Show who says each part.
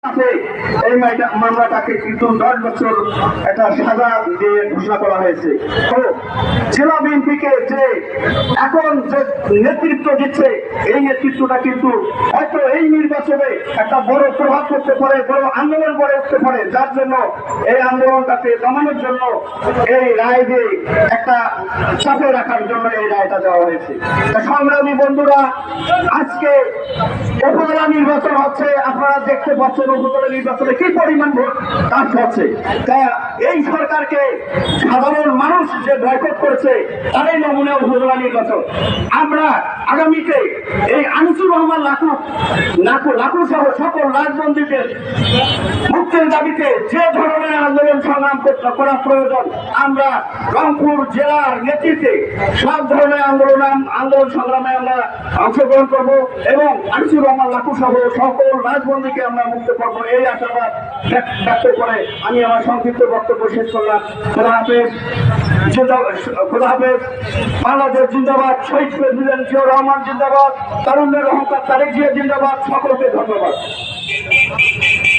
Speaker 1: এই মামলাটাকে কিন্তু 10 বছর একটা সাজা দিয়ে ঘোষণা করা হয়েছে। তো জেলা বিএনপিকে যে এখন যে নেতৃত্ব দিচ্ছে, এই নেতৃত্বটা কিন্তু হয়তো এই নির্বাচনে একটা বড় প্রভাব করতে পারে, বড় আন্দোলন গড়ে উঠতে পারে, যার জন্য এই আন্দোলনটাকে দমানোর জন্য এই রায় দিয়ে একটা চাপে রাখার জন্য এই রায়টা দেওয়া হয়েছে। সংগ্রামী বন্ধুরা, আজকে উপজেলা নির্বাচন হচ্ছে, আপনারা দেখতে পাচ্ছেন উপজেলা নির্বাচনে কি পরিমাণ ভোট কাজ হচ্ছে। তা এই সরকারকে সাধারণ মানুষ যে বয়কট করেছে, তারই নমুনা উপজেলা নির্বাচন। আমরা আগামীতে এই আনিসুর রহমান লাকু সহ সকল রাজবন্দীদের মুক্তির দাবিতে যে ধরনের আন্দোলন সংগ্রাম করা প্রয়োজন, আমরা রংপুর জেলার নেতৃত্বে সব ধরনের আন্দোলন সংগ্রামে আমরা অংশগ্রহণ করব এবং আনিসুর রহমান লাকু সহ সকল রাজবন্দীকে আমরা মুক্ত করবো, এই আশাবাদ ব্যক্ত করে আমি আমার সংক্ষিপ্ত বক্তব্য শেষ করলাম। খোদা হাফেজ। খোদা হাফেজ। বাংলাদেশ জিন্দাবাদ। শহীদ প্রেসিডেন্ট জিয়াউর রহমান জিন্দাবাদ। তারুণ্যের অহংকার তারেক জিয়া জিন্দাবাদ। সকলকে ধন্যবাদ।